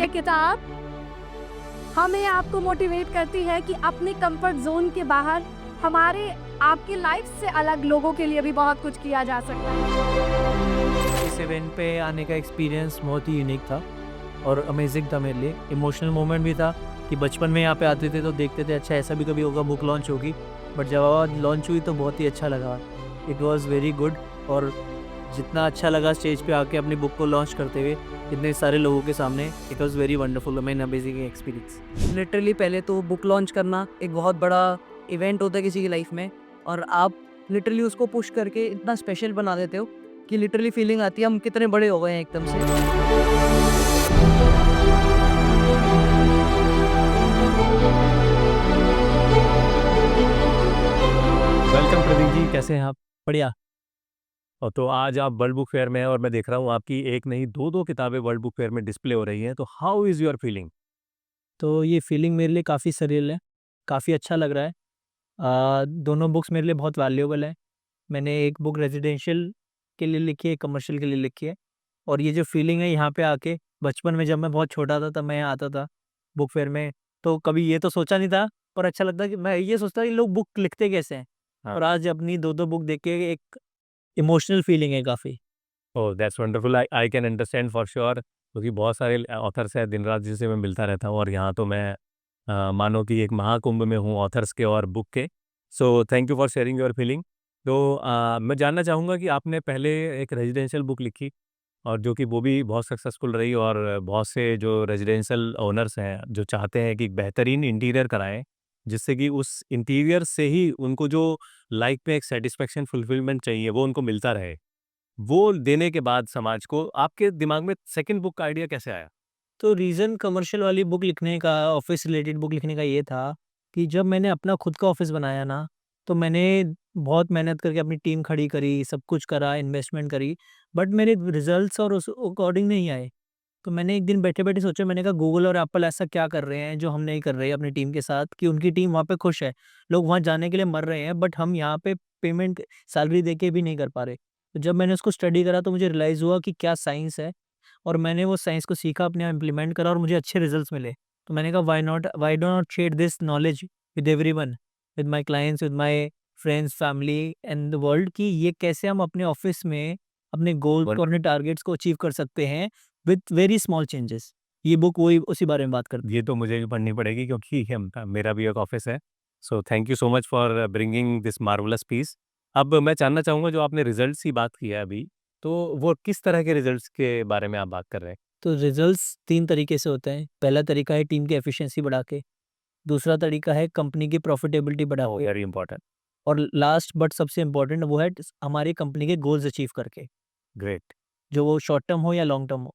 किताब हमें आपको मोटिवेट करती है कि अपने कंफर्ट जोन के बाहर हमारे आपकी लाइफ से अलग लोगों के लिए भी बहुत कुछ किया जा सकता है। इस इवेंट पे आने का एक्सपीरियंस बहुत ही यूनिक था और अमेजिंग था मेरे लिए। इमोशनल मोमेंट भी था कि बचपन में यहाँ पे आते थे तो देखते थे अच्छा ऐसा भी कभी होगा, बुक लॉन्च होगी, बट जब लॉन्च हुई तो बहुत ही अच्छा लगा। It was very good. और जितना अच्छा लगा स्टेज पे आके अपनी बुक को लॉन्च करते हुए इतने सारे लोगों के सामने, it was very wonderful, amazing amazing experience. Literally पहले तो बुक लॉन्च करना एक बहुत बड़ा इवेंट होता है किसी की लाइफ में, और आप लिटरली उसको पुश करके इतना स्पेशल बना देते हो कि लिटरली फीलिंग आती है हम कितने बड़े हो गए हैं एकदम से। वेलकम प्रदीप जी, कैसे हैं आप? बढ़िया। और तो आज आप वर्ल्ड बुक फेयर में हैं और मैं देख रहा हूँ आपकी एक नहीं दो दो किताबें वर्ल्ड बुक फेयर में डिस्प्ले हो रही हैं, तो हाउ इज़ योर फीलिंग? तो ये फीलिंग मेरे लिए काफ़ी सरील है, काफ़ी अच्छा लग रहा है। दोनों बुक्स मेरे लिए बहुत वैल्यूएबल है। मैंने एक बुक रेजिडेंशियल के लिए लिखी है, कमर्शियल के लिए लिखी है। और ये जो फीलिंग है यहाँ पे आके, बचपन में जब मैं बहुत छोटा था तब मैं यहाँ आता था बुक फेयर में, तो कभी ये तो सोचा नहीं था, पर अच्छा लगता है कि मैं ये सोचता कि लोग बुक लिखते कैसे हैं। हाँ। और आज अपनी दो दो बुक देख के एक इमोशनल फीलिंग है काफ़ी। Oh, that's wonderful. I I can understand for sure, क्योंकि बहुत सारे ऑथर्स हैं दिन रात जिनसे मैं मिलता रहता हूँ और यहाँ तो मैं मानो कि एक महाकुंभ में हूँ ऑथर्स के और बुक के। सो thank you for sharing your feeling. तो मैं जानना चाहूँगा कि आपने पहले एक रेजिडेंशियल बुक लिखी और जो कि वो भी बहुत सक्सेसफुल रही, और बहुत से जो रेजिडेंशियल ओनर्स हैं जो चाहते हैं कि एक बेहतरीन इंटीरियर कराएं, जिससे कि उस इंटीरियर से ही उनको जो लाइफ में एक सेटिस्फेक्शन फुलफिलमेंट चाहिए वो उनको मिलता रहे, वो देने के बाद समाज को आपके दिमाग में सेकंड बुक का आइडिया कैसे आया? तो रीज़न कमर्शियल वाली बुक लिखने का, ऑफ़िस रिलेटेड बुक लिखने का ये था कि जब मैंने अपना खुद का ऑफ़िस बनाया ना, तो मैंने बहुत मेहनत करके अपनी टीम खड़ी करी, सब कुछ करा, इन्वेस्टमेंट करी, बट मेरे रिज़ल्ट्स और उस अकॉर्डिंग नहीं आए। तो मैंने एक दिन बैठे-बैठे सोचा, मैंने कहा गूगल और एप्पल ऐसा क्या कर रहे हैं जो हम नहीं कर रहे अपनी टीम के साथ, कि उनकी टीम वहाँ पे खुश है। लोग वहाँ जाने के लिए मर रहे हैं, बट हम यहाँ पे पेमेंट सैलरी देके भी नहीं कर पा रहे। तो जब मैंने उसको स्टडी करा तो मुझे रियलाइज़ हुआ कि क्या साइंस है, और मैंने वो साइंस को सीखा, अपने यहाँ इम्प्लीमेंट करा और मुझे अच्छे रिजल्ट्स मिले। तो मैंने कहा why do not share this knowledge with everyone, with my clients, with my friends, family and the world, कि ये कैसे हम अपने ऑफ़िस में अपने गोल्स वन- को, अपने टारगेट्स को अचीव कर सकते हैं विद वेरी स्मॉल चेंजेस। ये बुक वही उसी बारे में बात करती ये तो मुझे भी पढ़नी पड़ेगी, क्योंकि मेरा भी एक ऑफिस है। So thank you so much for bringing this marvellous piece. अब मैं जानना चाहूँगा, जो आपने रिजल्ट्स की बात की है अभी, तो वो किस तरह के रिजल्ट्स के बारे में आप बात कर रहे हैं? तो रिजल्ट्स 3 तरीके से होते हैं। पहला तरीका है टीम की एफिशिएंसी बढ़ा के, दूसरा तरीका है कंपनी की प्रॉफिटेबिलिटी बढ़ा के, वेरी इंपॉर्टेंट। और लास्ट बट सबसे इम्पोर्टेंट वो है हमारी कंपनी के गोल्स अचीव करके, ग्रेट। जो वो शॉर्ट टर्म हो या लॉन्ग टर्म हो।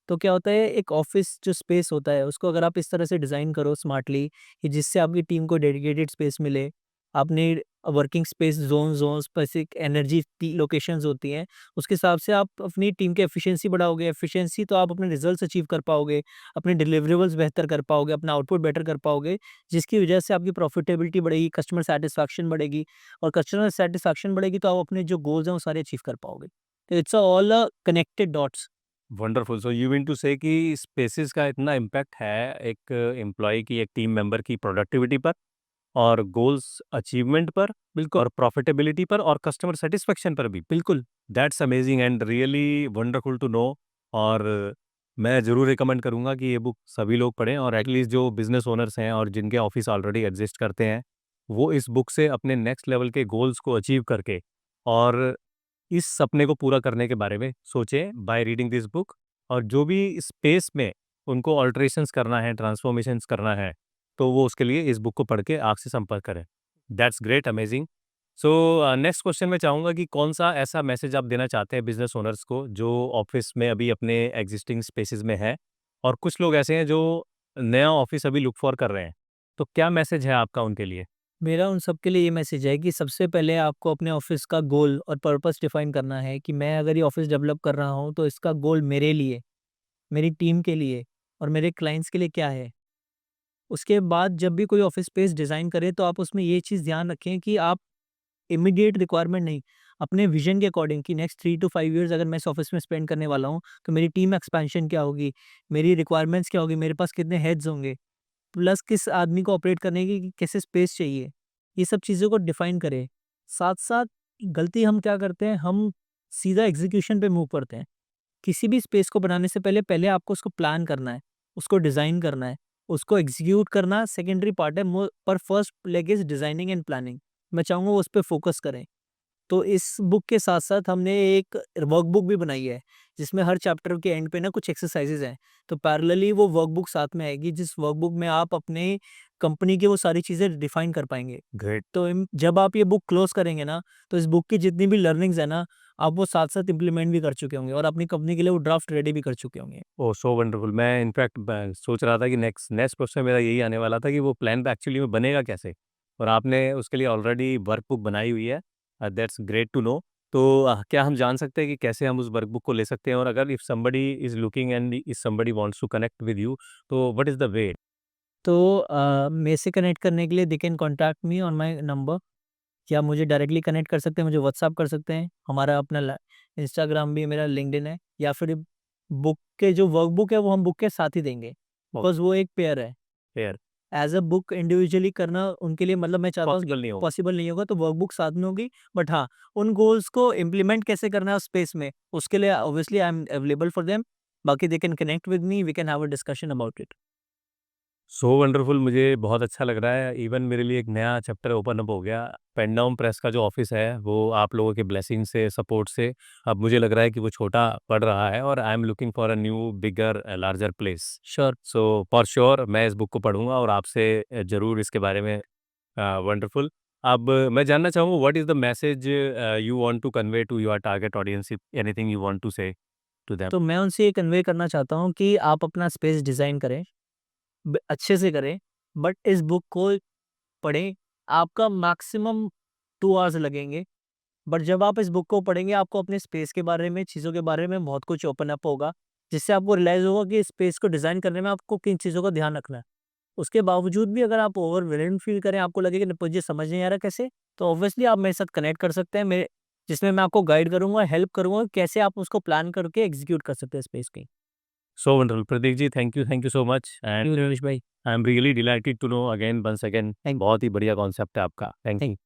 तो क्या होता है, एक ऑफिस जो स्पेस होता है उसको अगर आप इस तरह से डिज़ाइन करो स्मार्टली कि जिससे आपकी टीम को डेडिकेटेड स्पेस मिले, आपने working space zone specific energy locations होती हैं, उसके हिसाब से आप अपनी टीम की एफिशिएंसी बढ़ाओगे। एफिशिएंसी तो आप अपने रिजल्ट्स अचीव कर पाओगे, अपने डिलीवरेबल्स बेहतर कर पाओगे, अपना आउटपुट बेटर कर पाओगे, जिसकी वजह से आपकी प्रॉफिटेबिलिटी बढ़ेगी, कस्टमर सेटिस्फैक्शन बढ़ेगी, और कस्टमर सेटिस्फैक्शन बढ़ेगी तो आप अपने जो गोल्स हैं वो सारे अचीव कर पाओगे। तो it's all a connected dots. Wonderful. So you mean to say कि स्पेसिस का इतना इम्पैक्ट है एक एम्प्लॉय की, एक टीम मेंबर की प्रोडक्टिविटी पर, और गोल्स अचीवमेंट पर, बिल्कुल, और प्रॉफिटेबिलिटी पर, और कस्टमर सेटिस्फेक्शन पर भी। बिल्कुल। That's amazing and really wonderful to know. और मैं ज़रूर रिकमेंड करूँगा कि ये बुक सभी लोग पढ़ें, और एटलीस्ट जो बिजनेस ओनर्स हैं और जिनके ऑफिस ऑलरेडी एग्जिस्ट करते हैं, वो इस बुक से अपने नेक्स्ट लेवल के गोल्स को अचीव करके और इस सपने को पूरा करने के बारे में सोचें बाय रीडिंग दिस बुक। और जो भी स्पेस में उनको ऑल्टरेशंस करना है, ट्रांसफॉर्मेशंस करना है, तो वो उसके लिए इस बुक को पढ़ के आपसे संपर्क करें। That's great, amazing. So next question मैं चाहूँगा कि कौन सा ऐसा मैसेज आप देना चाहते हैं बिजनेस ओनर्स को जो ऑफिस में अभी अपने एग्जिस्टिंग स्पेसेस में है, और कुछ लोग ऐसे हैं जो नया ऑफिस अभी लुक फॉर कर रहे हैं, तो क्या मैसेज है आपका उनके लिए? मेरा उन सबके लिए ये मैसेज है कि सबसे पहले आपको अपने ऑफिस का गोल और पर्पस डिफाइन करना है कि मैं अगर ये ऑफिस डेवलप कर रहा हूँ तो इसका गोल मेरे लिए, मेरी टीम के लिए और मेरे क्लाइंट्स के लिए क्या है। उसके बाद जब भी कोई ऑफिस स्पेस डिज़ाइन करें तो आप उसमें ये चीज़ ध्यान रखें कि आप इमीडिएट रिक्वायरमेंट नहीं, अपने विजन के अकॉर्डिंग कि नेक्स्ट 3 to 5 इयर्स अगर मैं इस ऑफिस में स्पेंड करने वाला हूँ, तो मेरी टीम एक्सपेंशन क्या होगी, मेरी रिक्वायरमेंट्स क्या होगी, मेरे पास कितने हेड्स होंगे, प्लस किस आदमी को ऑपरेट करने की कैसे स्पेस चाहिए, ये सब चीज़ों को डिफाइन करें। साथ साथ गलती हम क्या करते हैं, हम सीधा एग्जीक्यूशन पे मूव करते हैं। किसी भी स्पेस को बनाने से पहले पहले आपको उसको प्लान करना है, उसको डिज़ाइन करना है, उसको एग्जीक्यूट करना सेकेंडरी पार्ट है, पर first leg is designing and planning. मैं चाहूँगा वो उस पर फोकस करें। तो इस बुक के साथ साथ हमने एक वर्कबुक भी बनाई है, जिसमें हर चैप्टर के एंड पे ना कुछ एक्सरसाइजेज हैं। तो पैरेलली वो वर्कबुक साथ में आएगी, जिस वर्कबुक में आप अपने कंपनी की वो सारी चीज़ें डिफाइन कर पाएंगे। ग्रेट। तो जब आप ये बुक क्लोज करेंगे ना, तो इस बुक की जितनी भी लर्निंग्स है ना, आप वो साथ साथ इम्प्लीमेंट भी कर चुके होंगे और अपनी कंपनी के लिए वो ड्राफ्ट रेडी भी कर चुके होंगे। ओह सो वंडरफुल। मैं इनफैक्ट सोच रहा था कि नेक्स्ट नेक्स्ट क्वेश्चन मेरा यही आने वाला था कि वो प्लान एक्चुअली में बनेगा कैसे, और आपने उसके लिए ऑलरेडी वर्कबुक बनाई हुई है। That's great to know. तो क्या हम जान सकते हैं कि कैसे हम उस वर्कबुक को ले सकते हैं, और अगर if somebody is looking and if somebody wants to connect with you, तो व्हाट इज द वे? तो मेरे से कनेक्ट करने के लिए they can contact me on my number, या मुझे डायरेक्टली कनेक्ट कर सकते हैं, मुझे व्हाट्सएप कर सकते हैं। हमारा अपना इंस्टाग्राम भी है, मेरा लिंक्डइन है, या फिर बुक के जो वर्कबुक है वो हम बुक के साथ ही देंगे, बिकॉज वो एक पेयर है। Fair as a book individually करना उनके लिए, मतलब मैं चाहता हूँ पॉसिबल नहीं होगा। पॉसिबल नहीं होगा, तो वर्कबुक साथ में होगी। बट हाँ, उन गोल्स को इम्प्लीमेंट कैसे करना है उस स्पेस में, उसके लिए obviously I am available for them. बाकी they can connect with me, we can have a discussion about it. So wonderful. मुझे बहुत अच्छा लग रहा है। इवन मेरे लिए एक नया चैप्टर ओपन अप हो गया। पेन प्रेस का जो ऑफिस है वो आप लोगों के ब्लेसिंग से, सपोर्ट से अब मुझे लग रहा है कि वो छोटा पड़ रहा है, और I am looking for a new bigger larger place. Sure. So for sure मैं इस बुक को पढ़ूंगा और आपसे ज़रूर इसके बारे में। वंडरफुल। अब मैं जानना चाहूँगा what is the message you want to convey to your target audience, anything you want to say to them? तो मैं उनसे ये कन्वे करना चाहता हूँ कि आप अपना स्पेस डिज़ाइन करें, अच्छे से करें, बट इस बुक को पढ़ें। आपका मैक्सिमम 2 आवर्स लगेंगे, बट जब आप इस बुक को पढ़ेंगे, आपको अपने स्पेस के बारे में, चीज़ों के बारे में बहुत कुछ ओपन अप होगा, जिससे आपको रियलाइज़ होगा कि स्पेस को डिज़ाइन करने में आपको किन चीज़ों का ध्यान रखना है। उसके बावजूद भी अगर आप ओवरवेल्म्ड फील करें, आपको लगे कि मुझे समझ नहीं आ रहा कैसे, तो ऑब्वियसली आप मेरे साथ कनेक्ट कर सकते हैं, मेरे जिसमें मैं आपको गाइड करूँगा, हेल्प करूँगा, कैसे आप उसको प्लान करके एग्ज़ीक्यूट कर सकते हैं स्पेस की। So wonderful Prateek ji, thank you so much. Thank and you Ramesh bhai. I am really delighted to know again once again. Thank बहुत ही बढ़िया कॉन्सेप्ट है आपका। Thank you. थैंक